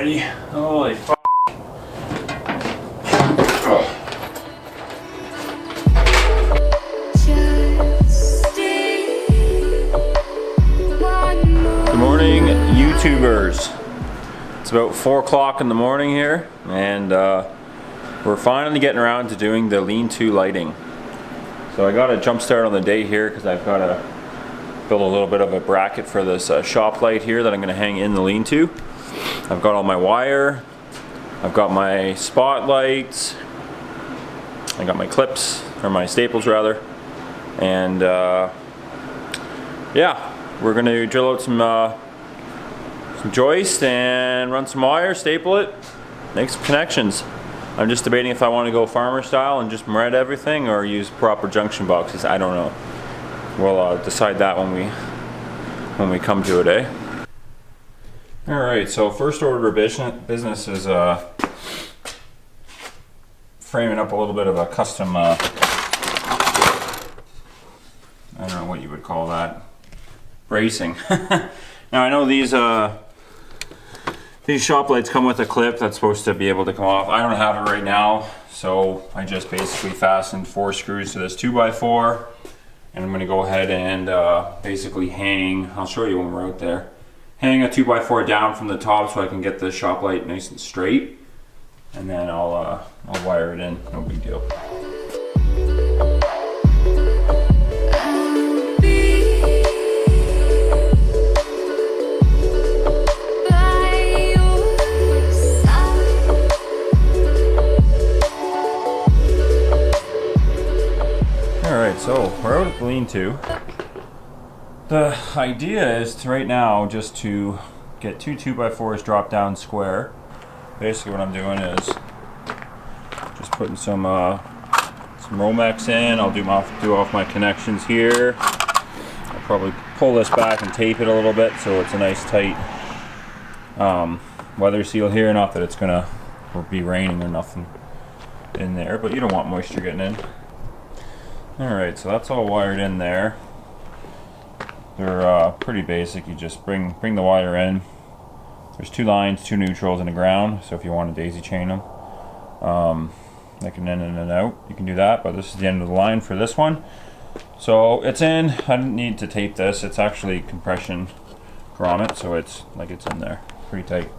already. Holy fuck. Good morning, YouTubers. It's about 4 o'clock in the morning here, and we're finally getting around to doing the lean-to lighting. So I got a jump start on the day here because I've got to build a little bit of a bracket for this shop light here that I'm going to hang in the lean-to. I've got all my wire, I've got my spotlights, I got my clips, or my staples rather, and yeah, we're going to drill out some joist and run some wire, staple it, make some connections. I'm just debating if I want to go farmer style and just mred everything or use proper junction boxes. I don't know. We'll decide that when we come to it, eh? Alright, so first order of business is framing up a little bit of a custom, I don't know what you would call that, bracing. Now I know these shop lights come with a clip that's supposed to be able to come off. I don't have it right now, so I just basically fastened 4 screws to this 2x4, and I'm going to go ahead and basically hang, I'll show you when we're out there, hang a 2x4 down from the top so I can get the shop light nice and straight, and then I'll wire it in, no big deal. So we're out at the lean-to. The idea is to, right now, just to get 2 2x4s dropped down square. Basically what I'm doing is just putting some Romex in. I'll do off my connections here. I'll probably pull this back and tape it a little bit so it's a nice tight weather seal here. Not that it's gonna be raining or nothing in there, but you don't want moisture getting in. Alright, so that's all wired in there. They're pretty basic. You just bring the wire in. There's 2 lines, 2 neutrals, and a ground, so if you want to daisy chain them, like an in and an out, you can do that, but this is the end of the line for this one. So it's in. I didn't need to tape this. It's actually compression grommet, so it's in there. Pretty tight.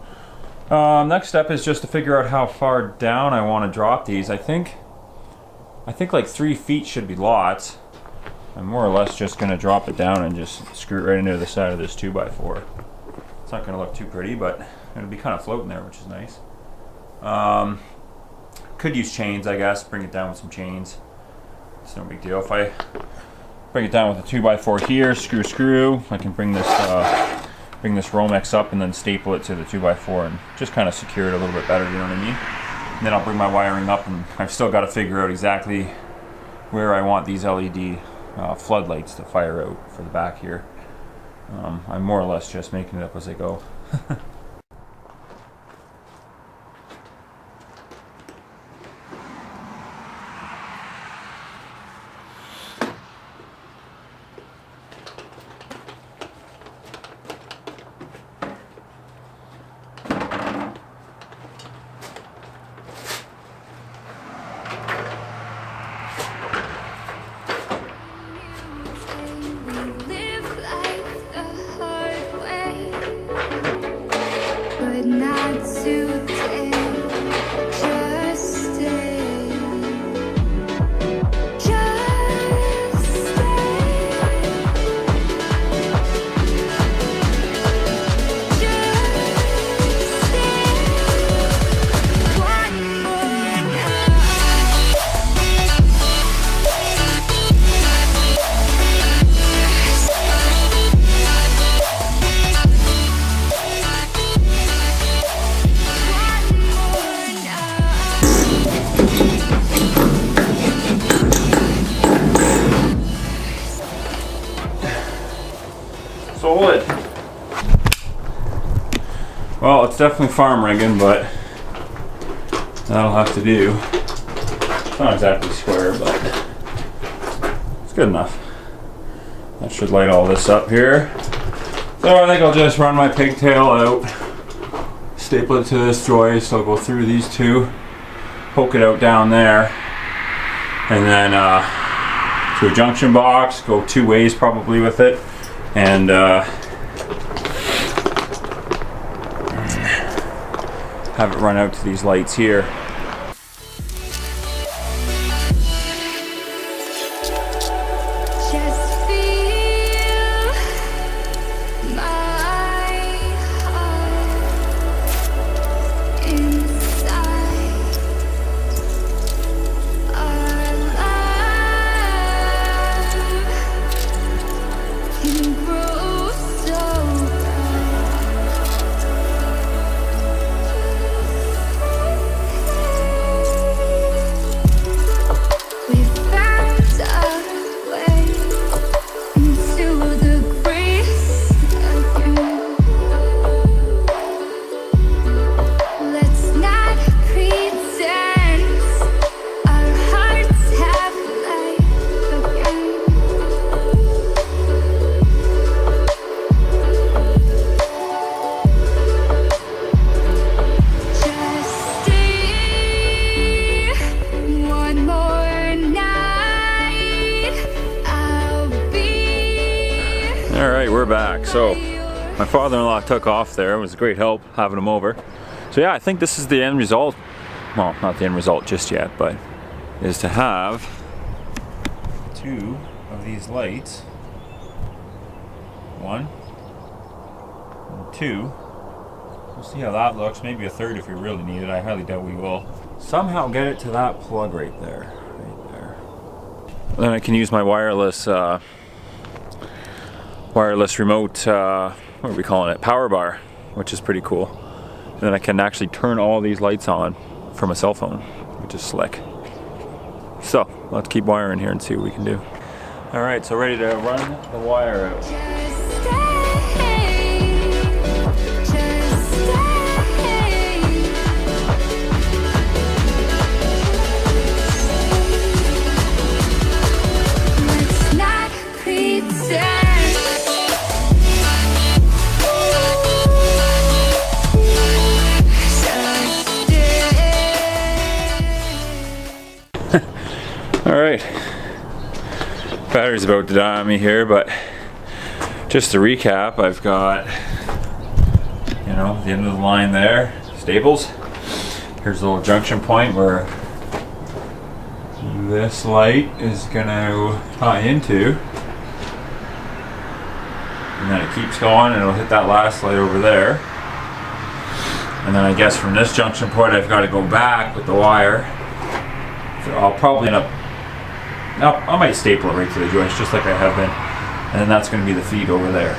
Next step is just to figure out how far down I want to drop these. I think like 3 feet should be lots. I'm more or less just going to drop it down and just screw it right into the side of this 2x4. It's not going to look too pretty, but it'll be kind of floating there, which is nice. Could use chains, I guess. Bring it down with some chains. It's no big deal. If I bring it down with a 2x4 here, screw, I can bring this Romex up and then staple it to the 2x4 and just kind of secure it a little bit better, you know what I mean? And then I'll bring my wiring up, and I've still got to figure out exactly where I want these LED floodlights to fire out for the back here. I'm more or less just making it up as I go. Solid. Well, it's definitely farm rigging, but that'll have to do. It's not exactly square, but it's good enough. That should light all this up here. So I think I'll just run my pigtail out, staple it to this joist. I'll go through these two, poke it out down there, and then to a junction box, go 2 ways probably with it, and have it run out to these lights here. Alright, we're back. So, my father-in-law took off there. It was a great help having him over. So yeah, I think this is the end result. Well, not the end result just yet, but is to have 2 of these lights. 1 and 2. We'll see how that looks. Maybe a third if we really need it. I highly doubt we will. Somehow get it to that plug right there. Right there. Then I can use my wireless remote, what are we calling it? Power bar, which is pretty cool. And then I can actually turn all these lights on from a cell phone, which is slick. So, let's keep wiring here and see what we can do. Alright, so ready to run the wire out. Alright, battery's about to die on me here, but just to recap, I've got, you know, the end of the line there, staples. Here's the little junction point where this light is gonna tie into, and then it keeps going and it'll hit that last light over there. And then I guess from this junction point I've got to go back with the wire. So I'll probably end up, no, I might staple it right to the joist just like I have been, and then that's going to be the feed over there.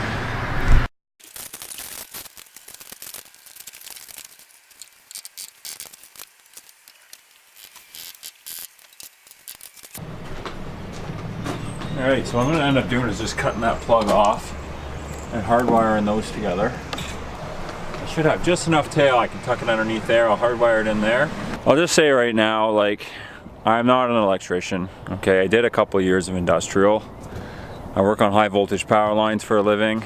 Alright, so what I'm going to end up doing is just cutting that plug off and hardwiring those together. I should have just enough tail, I can tuck it underneath there, I'll hardwire it in there. I'll just say right now, like, I'm not an electrician, okay? I did a couple of years of industrial. I work on high voltage power lines for a living.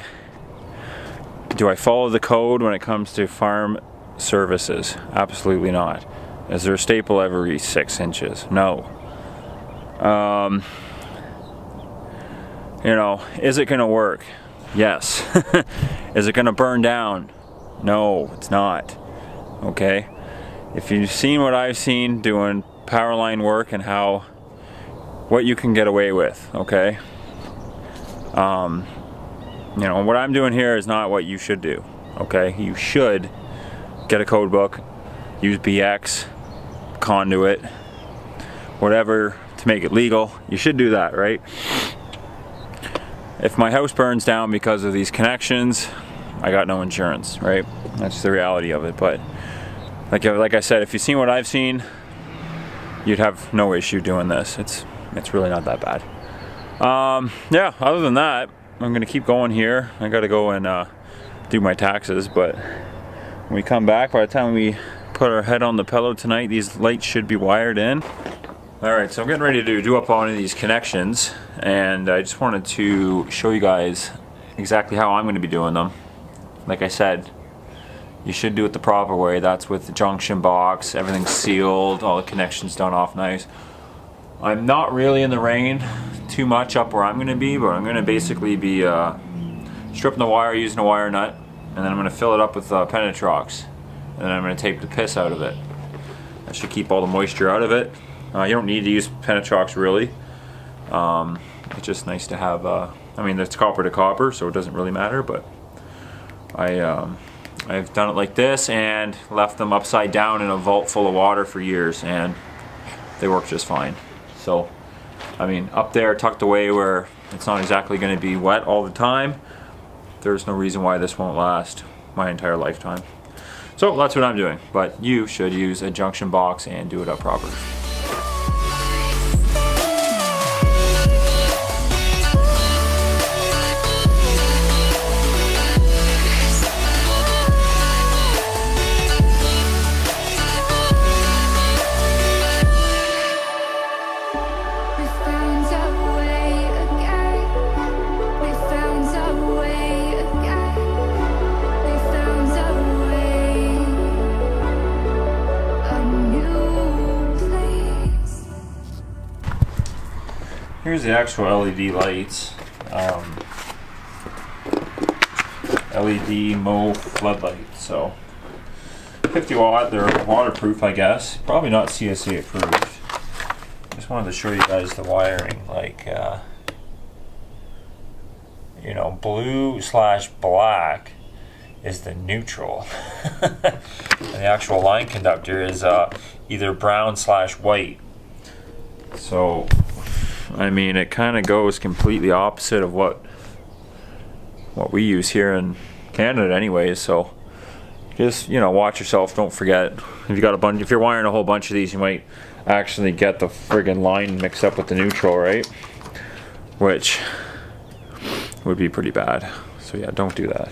Do I follow the code when it comes to farm services? Absolutely not. Is there a staple every 6 inches? No. You know, is it gonna work? Yes. Is it gonna burn down? No, it's not. Okay? If you've seen what I've seen doing power line work and what you can get away with, okay? You know, what I'm doing here is not what you should do, okay? You should get a code book, use BX, conduit, whatever to make it legal. You should do that, right? If my house burns down because of these connections, I got no insurance, right? That's the reality of it. But like I said, if you've seen what I've seen, you'd have no issue doing this. It's really not that bad. Yeah, other than that, I'm gonna keep going here. I gotta go and do my taxes, but when we come back, by the time we put our head on the pillow tonight, these lights should be wired in. Alright, so I'm getting ready to do up all of these connections, and I just wanted to show you guys exactly how I'm going to be doing them. Like I said, you should do it the proper way. That's with the junction box, everything's sealed, all the connections done off nice. I'm not really in the rain too much up where I'm going to be, but I'm going to basically be stripping the wire using a wire nut, and then I'm going to fill it up with Penetrox, and then I'm going to tape the piss out of it. That should keep all the moisture out of it. You don't need to use Penetrox really. It's just nice to have, I mean, it's copper to copper, so it doesn't really matter, but I've done it like this and left them upside down in a vault full of water for years, and they work just fine. So, I mean, up there tucked away where it's not exactly going to be wet all the time, there's no reason why this won't last my entire lifetime. So that's what I'm doing, but you should use a junction box and do it up proper. Here's the actual LED lights. LED Mo floodlights. So 50 watt, they're waterproof, I guess. Probably not CSA approved. Just wanted to show you guys the wiring. Like, you know, blue/black is the neutral. And the actual line conductor is either brown/white. So, I mean, it kind of goes completely opposite of what we use here in Canada anyways. So just, you know, watch yourself. Don't forget, if you're wiring a whole bunch of these, you might actually get the friggin' line mixed up with the neutral, right? Which would be pretty bad. So yeah, don't do that.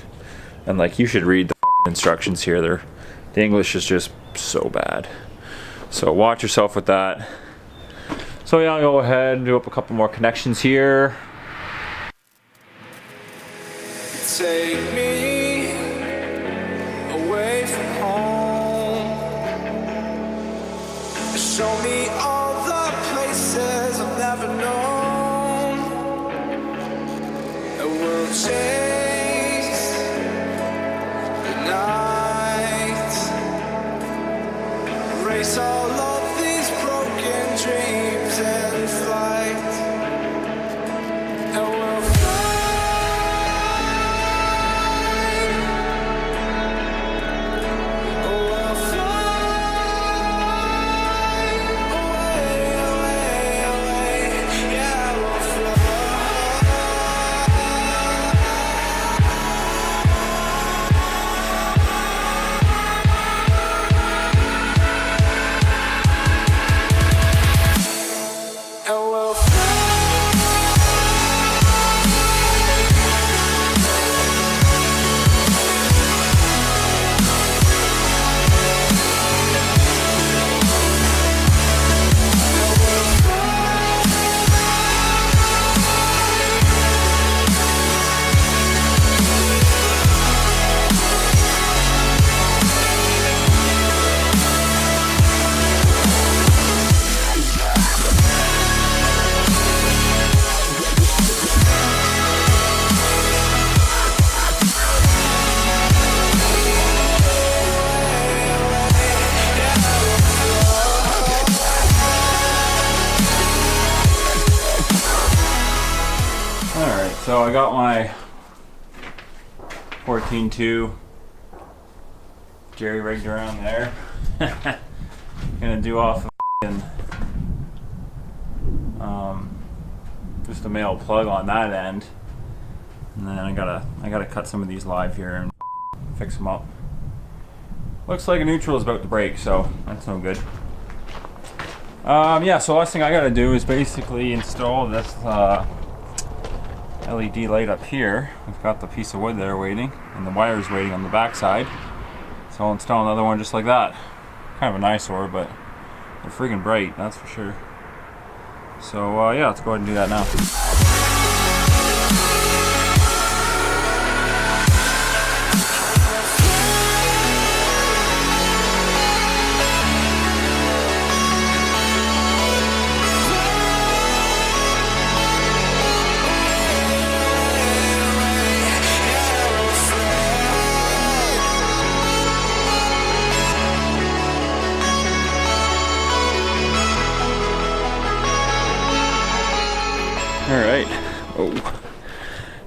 And like, you should read the instructions here. The English is just so bad. So watch yourself with that. So yeah, I'll go ahead and do up a couple more connections here. Take me away from home. Show me all the places I've never known. And we'll chase the night, race all of these broken dreams and flight. And we'll So I got my 14.2 jerry rigged around there. Gonna do off just a male plug on that end, and then I gotta cut some of these live here and fix them up. Looks like a neutral is about to break, so that's no good. Yeah, so last thing I gotta do is basically install this LED light up here. We've got the piece of wood there waiting, and the wires waiting on the back side. So I'll install another one just like that. Kind of an eyesore, but they're friggin' bright, that's for sure. So yeah, let's go ahead and do that now. Oh,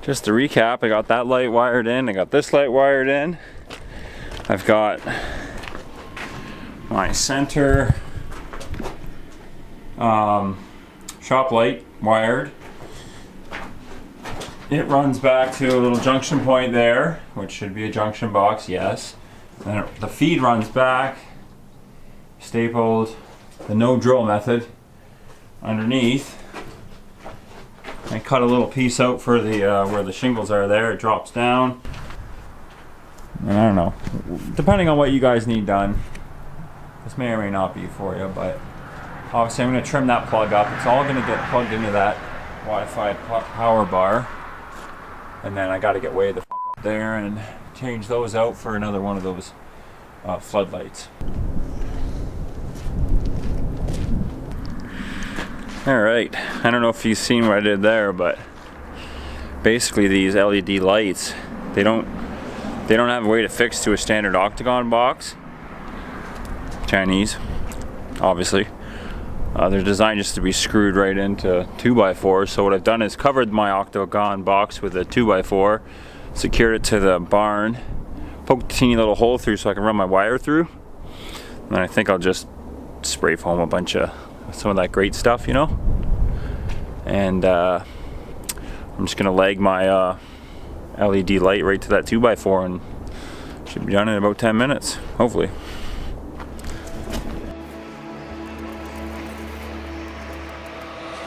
just to recap, I got that light wired in, I got this light wired in, I've got my center shop light wired. It runs back to a little junction point there, which should be a junction box, yes. Then the feed runs back, stapled, the no drill method underneath. I cut a little piece out for the where the shingles are there. It drops down. And I don't know, depending on what you guys need done, this may or may not be for you, but obviously I'm going to trim that plug up. It's all going to get plugged into that Wi-Fi power bar. And then I got to get way the f up there and change those out for another one of those floodlights. Alright, I don't know if you've seen what I did there, but basically these LED lights, they don't have a way to fix to a standard octagon box. Chinese, obviously. They're designed just to be screwed right into 2x4. So what I've done is covered my octagon box with a 2x4, secured it to the barn, poked a teeny little hole through so I can run my wire through. And I think I'll just spray foam a bunch of some of that great stuff, you know. And I'm just gonna leg my LED light right to that 2x4 and should be done in about 10 minutes, hopefully.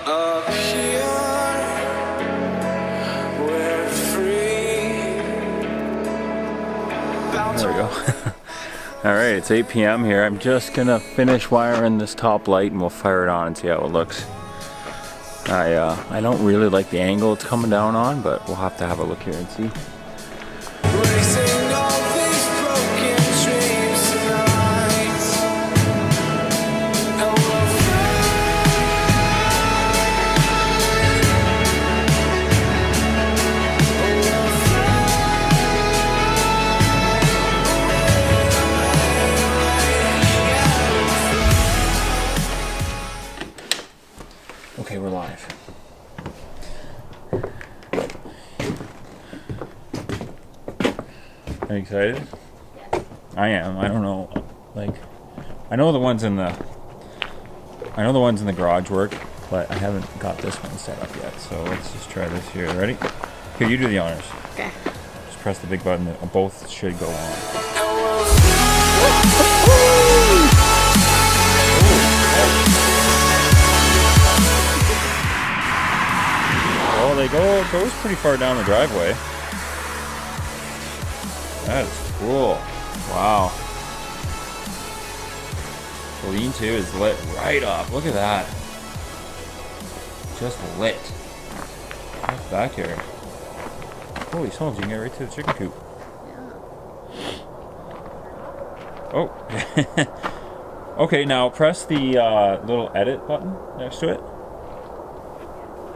Up here, we're free. There we go. Alright, it's 8 p.m. here. I'm just gonna finish wiring this top light and we'll fire it on and see how it looks. I don't really like the angle it's coming down on, but we'll have to have a look here and see. Racing all these broken dreams tonight. And we'll Okay, we're live. Are you excited? I am. I don't know. Like, I know the ones in the garage work, but I haven't got this one set up yet. So let's just try this here. Ready? Here, you do the honors. Okay. Just press the big button. Both should go on. Oh, they go. It goes pretty far down the driveway. That is cool. Wow. The lean-to is lit right up. Look at that. Just lit. What's back here? Holy smokes, you can get right to the chicken coop. Oh. Okay, now press the little edit button next to it.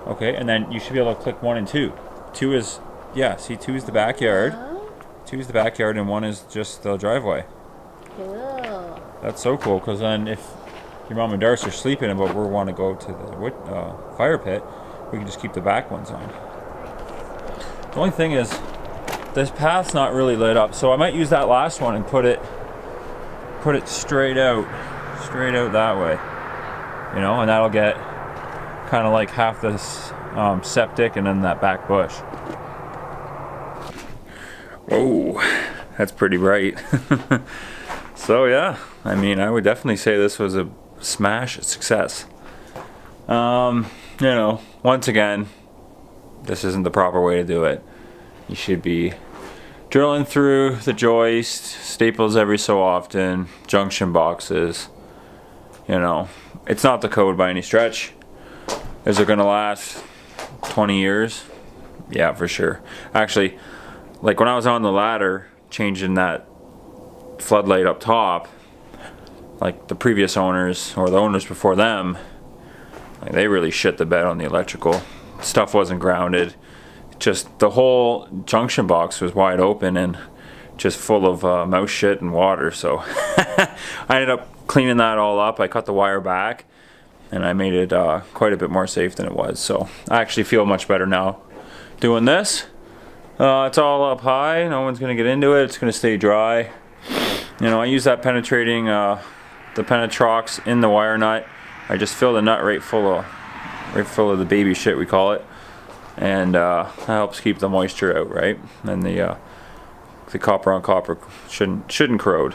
Okay, and then you should be able to click 1 and 2. 2 is, yeah, see, 2 is the backyard. 2 is the backyard and 1 is just the driveway. Cool. That's so cool, because then if your mom and Darcy are sleeping but we want to go to the fire pit, we can just keep the back ones on. The only thing is, this path's not really lit up, so I might use that last one and put it straight out that way. You know, and that'll get kind of like half this septic and then that back bush. Whoa, that's pretty bright. So yeah, I mean, I would definitely say this was a smash success. You know, once again, this isn't the proper way to do it. You should be drilling through the joist, staples every so often, junction boxes. You know, it's not the code by any stretch. Is it gonna last 20 years? Yeah, for sure. Actually, like when I was on the ladder changing that floodlight up top, like the previous owners or the owners before them, like they really shit the bed on the electrical. Stuff wasn't grounded. Just the whole junction box was wide open and just full of mouse shit and water. So I ended up cleaning that all up. I cut the wire back and I made it quite a bit more safe than it was. So I actually feel much better now doing this. It's all up high, no one's gonna get into it, it's gonna stay dry. You know, I use that penetrating, the Penetrox in the wire nut. I just fill the nut right full of the baby shit, we call it, and that helps keep the moisture out, right? And the copper on copper shouldn't corrode.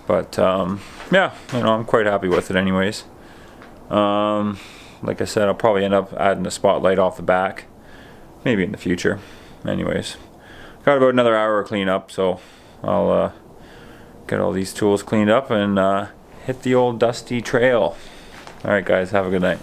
But yeah, you know, I'm quite happy with it anyways. Like I said, I'll probably end up adding a spotlight off the back, maybe in the future. Anyways, got about another hour of cleanup, so I'll get all these tools cleaned up and hit the old dusty trail. Alright guys, have a good night.